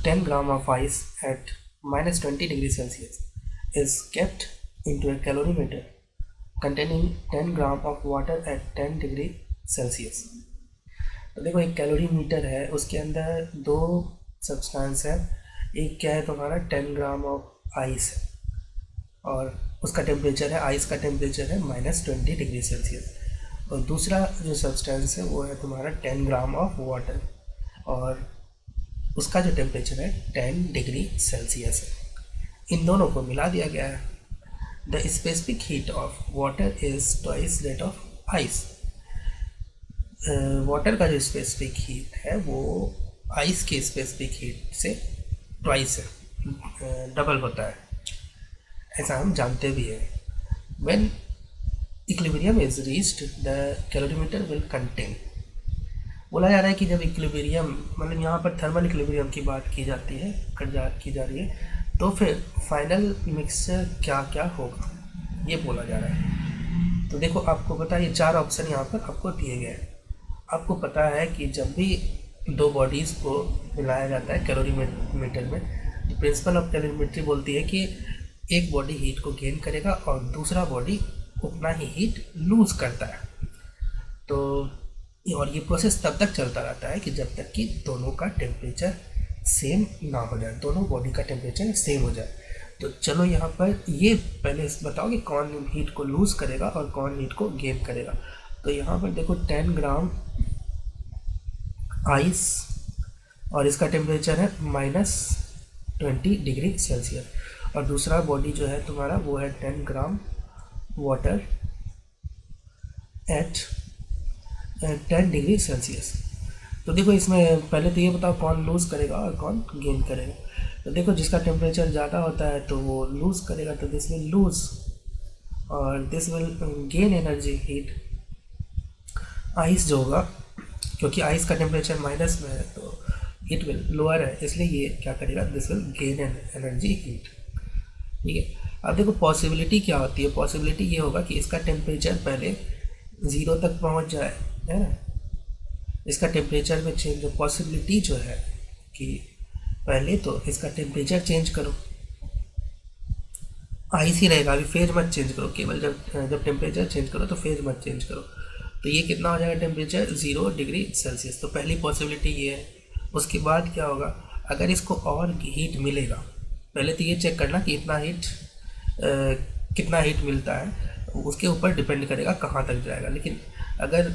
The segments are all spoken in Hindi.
10 gram of ice at minus 20 degrees Celsius is kept into a calorimeter containing 10 gram of water at 10 degree Celsius. तो देखो एक कैलोरीमीटर है, उसके अंदर दो सब्सटेंस है। एक क्या है तुम्हारा 10 ग्राम ऑफ आइस है और उसका टेम्परेचर है, आइस का टेम्परेचर है माइनस 20 डिग्री सेल्सियस। और दूसरा जो सब्सटेंस है वो है तुम्हारा 10 ग्राम ऑफ वाटर और उसका जो टेम्परेचर है 10 डिग्री सेल्सियस है। इन दोनों को मिला दिया गया है। The specific heat of water is twice that of ice. Water का जो स्पेसिफिक हीट है वो आइस के स्पेसिफिक हीट से ट्वाइस है, डबल होता है, ऐसा हम जानते भी हैं। When equilibrium is reached the calorimeter will contain. बोला जा रहा है कि जब इक्विलिब्रियम मतलब यहाँ पर थर्मल इक्विलिब्रियम की बात की जाती है, की जा रही है, तो फिर फाइनल मिक्सचर क्या क्या होगा ये बोला जा रहा है। तो देखो आपको पता है ये चार ऑप्शन यहाँ पर आपको दिए गए हैं। आपको पता है कि जब भी दो बॉडीज़ को मिलाया जाता है कैलोरीमीटर में, तो प्रिंसिपल ऑफ कैलोरीमेट्री बोलती है कि एक बॉडी हीट को गेन करेगा और दूसरा बॉडी उतना ही हीट लूज़ करता है। तो और ये प्रोसेस तब तक चलता रहता है कि जब तक कि दोनों का टेम्परेचर सेम ना हो जाए, दोनों बॉडी का टेम्परेचर सेम हो जाए। तो चलो यहाँ पर ये पहले बताओ कि कौन हीट को लूज़ करेगा और कौन हीट को गेन करेगा। तो यहाँ पर देखो 10 ग्राम आइस और इसका टेम्परेचर है माइनस 20 डिग्री सेल्सियस और दूसरा बॉडी जो है तुम्हारा वो है 10 gram water at 10 degree Celsius. तो देखो इसमें पहले तो ये बताओ कौन लूज़ करेगा और कौन गेन करेगा। तो देखो जिसका टेम्परेचर ज़्यादा होता है तो वो लूज़ करेगा, तो दिस विल लूज़ और this will gain energy heat. Ice जो होगा, क्योंकि आइस का टेम्परेचर माइनस में है तो हीट विल लोअर है, इसलिए ये क्या करेगा, this will gain energy heat. ठीक है, अब देखो पॉसिबिलिटी क्या होती है। पॉसिबिलिटी ये होगा कि इसका टेम्परेचर पहले 0 तक पहुंच जाए, है ना। इसका टेम्परेचर में चेंज, पॉसिबिलिटी जो है कि पहले तो इसका टेम्परेचर चेंज करो, आइस ही रहेगा, अभी फेज मत चेंज करो, केवल जब टेम्परेचर चेंज करो तो फेज मत चेंज करो। तो ये कितना हो जाएगा टेम्परेचर 0 डिग्री सेल्सियस। तो पहली पॉसिबिलिटी ये है। उसके बाद क्या होगा, अगर इसको और हीट मिलेगा, पहले तो ये चेक करना कि इतना हीट कितना हीट मिलता है, उसके ऊपर डिपेंड करेगा कहाँ तक जाएगा। लेकिन अगर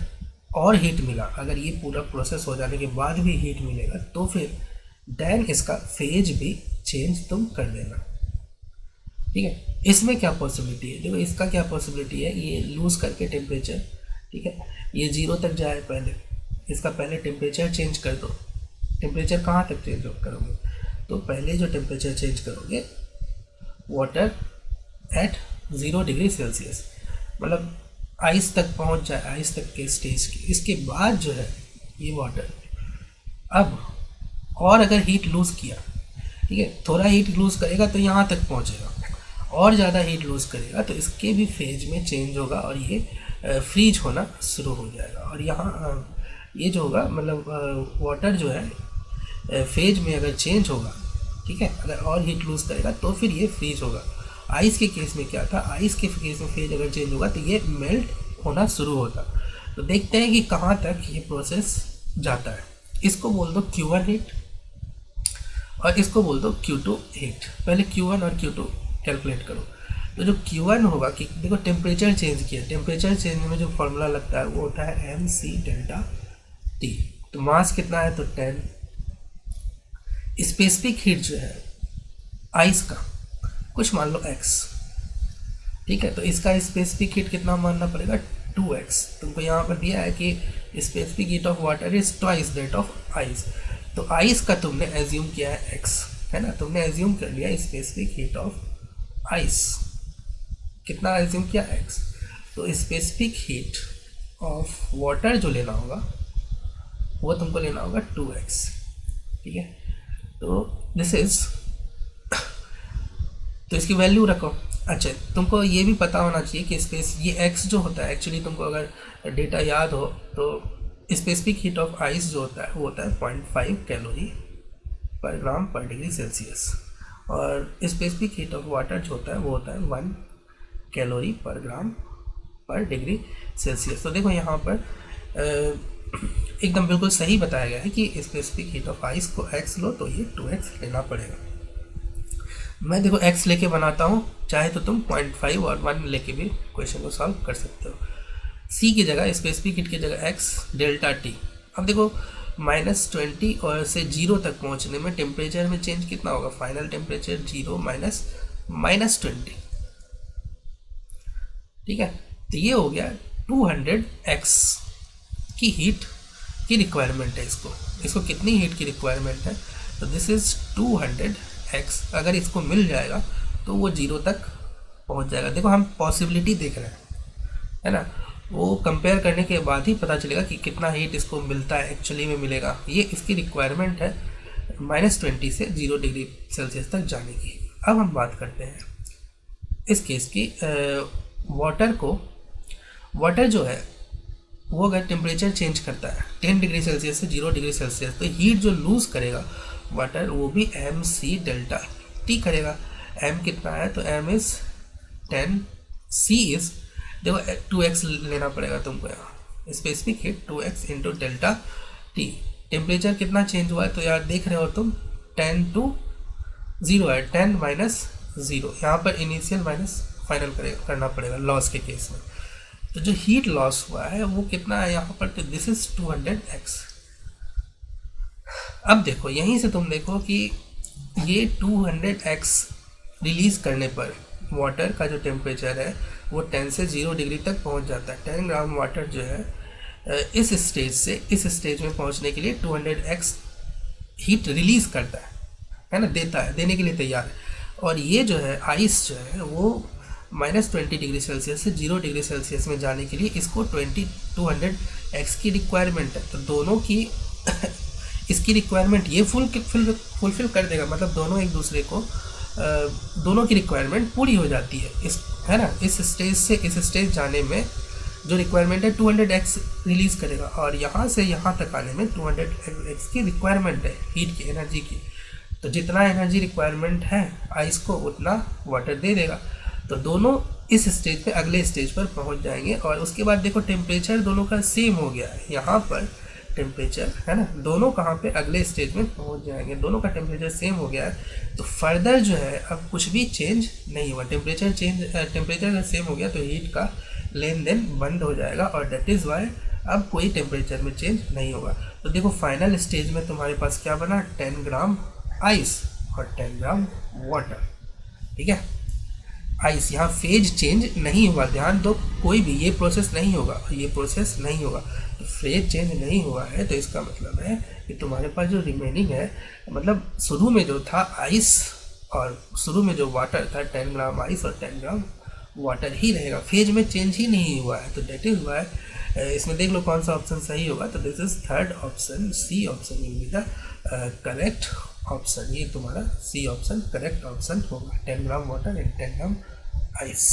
और हीट मिला, अगर ये पूरा प्रोसेस हो जाने के बाद भी हीट मिलेगा तो फिर देन इसका फेज भी चेंज तुम कर देना। ठीक है, इसमें क्या पॉसिबिलिटी है, देखो इसका क्या पॉसिबिलिटी है, ये लूज़ करके टेम्परेचर, ठीक है, ये 0 तक जाए, पहले इसका पहले टेम्परेचर चेंज कर दो। टेम्परेचर कहाँ तक चेंज करोगे, तो पहले जो टेम्परेचर चेंज करोगे वाटर एट 0 डिग्री सेल्सियस, मतलब आइस तक पहुंच जाए, आइस तक के स्टेज की। इसके बाद जो है ये वाटर अब और अगर हीट लूज़ किया, ठीक है, थोड़ा हीट लूज़ करेगा तो यहाँ तक पहुँचेगा, और ज़्यादा हीट लूज़ करेगा तो इसके भी फेज में चेंज होगा और ये फ्रीज होना शुरू हो जाएगा। और यहाँ ये जो होगा मतलब वाटर जो है फेज में अगर चेंज होगा, ठीक है, अगर और हीट लूज़ करेगा तो फिर ये फ्रीज होगा। आइस के केस में क्या था, आइस के केस में फेज अगर चेंज होगा तो ये मेल्ट होना शुरू होता। तो देखते हैं कि कहाँ तक ये प्रोसेस जाता है। इसको बोल दो Q1 हीट और इसको बोल दो Q2 हीट। पहले Q1 और Q2 कैलकुलेट करो। तो जो Q1 होगा कि देखो टेम्परेचर चेंज किया, टेम्परेचर चेंज में जो फॉर्मूला लगता है वो होता है mc डेल्टा T। तो मास कितना है, तो 10। स्पेसिफिक हीट जो है आइस का कुछ मान लो x, ठीक है, तो इसका स्पेसिफिक हीट कितना मानना पड़ेगा 2x। तुमको यहाँ पर दिया है कि specific heat of water is twice that of ice. तो आइस का तुमने एज्यूम किया है x, है ना, तुमने एज्यूम कर लिया स्पेसिफिक हीट ऑफ आइस, कितना एज्यूम किया x। तो स्पेसिफिक हीट ऑफ वाटर जो लेना होगा वो तुमको लेना होगा 2x, ठीक है। तो दिस इज, तो इसकी वैल्यू रखो। अच्छा, तुमको ये भी पता होना चाहिए कि स्पेस ये x जो होता है, एक्चुअली तुमको अगर डेटा याद हो तो स्पेसिफिक हीट ऑफ आइस जो होता है वो होता है 0.5 कैलोरी पर ग्राम पर डिग्री सेल्सियस, और स्पेसिफिक हीट ऑफ वाटर जो होता है वो होता है 1 कैलोरी पर ग्राम पर डिग्री सेल्सियस। तो देखो यहाँ पर एकदम बिल्कुल सही बताया गया है कि स्पेसिफिक हीट ऑफ आइस को x लो तो ये 2x लेना पड़ेगा। मैं देखो x लेके बनाता हूँ, चाहे तो तुम 0.5 और 1 लेके भी क्वेश्चन को सॉल्व कर सकते हो। c की जगह स्पेसिफिक हीट की जगह x डेल्टा t। अब देखो -20 और से 0 तक पहुँचने में टेम्परेचर में चेंज कितना होगा, फाइनल टेम्परेचर 0 -20, ठीक है। तो ये हो गया 200x की हीट की रिक्वायरमेंट है। इसको कितनी हीट की रिक्वायरमेंट है, तो दिस इज़ 200x। अगर इसको मिल जाएगा तो वो 0 तक पहुंच जाएगा। देखो हम पॉसिबिलिटी देख रहे हैं, है ना, वो कंपेयर करने के बाद ही पता चलेगा कि कितना हीट इसको मिलता है, एक्चुअली में मिलेगा। ये इसकी रिक्वायरमेंट है -20 से 0 डिग्री सेल्सियस तक जाने की। अब हम बात करते हैं इस केस की। वाटर जो है वो अगर टेम्परेचर चेंज करता है 10 डिग्री सेल्सियस से 0 डिग्री सेल्सियस, तो हीट जो लूज़ करेगा वाटर वो भी mc डेल्टा t करेगा। m कितना है, तो m इज़ 10, c इज़, देखो 2x लेना पड़ेगा तुमको यहाँ, specific heat 2x into delta t। Temperature कितना चेंज हुआ है, तो यार देख रहे हो तुम 10 to 0 है, 10 माइनस 0, यहाँ पर इनिशियल माइनस फाइनल करना पड़ेगा लॉस के केस में। तो जो हीट लॉस हुआ है वो कितना है यहाँ पर, तो दिस इज 200x। अब देखो यहीं से तुम देखो कि ये 200x रिलीज़ करने पर वाटर का जो टेम्परेचर है वो 10 से 0 डिग्री तक पहुंच जाता है। 10 ग्राम वाटर जो है इस स्टेज से इस स्टेज में पहुंचने के लिए 200x हीट रिलीज़ करता है ना, देता है, देने के लिए तैयार है। और ये जो है आइस जो है वो -20 डिग्री सेल्सियस से 0 डिग्री सेल्सियस में जाने के लिए इसको 200x की रिक्वायरमेंट है। तो दोनों की इसकी रिक्वायरमेंट ये फुलफिल कर देगा, मतलब दोनों एक दूसरे को दोनों की रिक्वायरमेंट पूरी हो जाती है, है ना। इस स्टेज से इस स्टेज जाने में जो रिक्वायरमेंट है 200x रिलीज़ करेगा, और यहाँ से यहाँ तक आने में 200x की रिक्वायरमेंट है हीट की, एनर्जी की। तो जितना एनर्जी रिक्वायरमेंट है आइस को उतना वाटर दे देगा। तो दोनों इस स्टेज पे अगले स्टेज पर पहुंच जाएंगे, और उसके बाद देखो टेम्परेचर दोनों का सेम हो गया है, यहाँ पर टेम्परेचर है ना, दोनों कहाँ पे अगले स्टेज में पहुंच जाएंगे, दोनों का टेम्परेचर सेम हो गया है। तो फर्दर जो है अब कुछ भी चेंज नहीं हुआ, टेम्परेचर अगर सेम हो गया तो हीट का लेन देन बंद हो जाएगा, और दैट इज़ वाई अब कोई टेम्परेचर में चेंज नहीं होगा। तो देखो फाइनल स्टेज में तुम्हारे पास क्या बना, 10 ग्राम आइस और 10 ग्राम वाटर, ठीक है। आइस यहाँ फेज चेंज नहीं हुआ, ध्यान दो, कोई भी ये प्रोसेस नहीं होगा, ये प्रोसेस नहीं होगा। तो फेज चेंज नहीं हुआ है तो इसका मतलब है कि तुम्हारे पास जो रिमेनिंग है, मतलब शुरू में जो था आइस और शुरू में जो वाटर था 10 ग्राम आइस और 10 ग्राम वाटर ही रहेगा, फेज में चेंज ही नहीं हुआ है। तो दैट इज़ वाई इसमें देख लो कौन सा ऑप्शन सही होगा, तो this is third option, C option will be the correct option. ये तुम्हारा सी ऑप्शन करेक्ट ऑप्शन होगा, 10 gram water and 10 gram ice.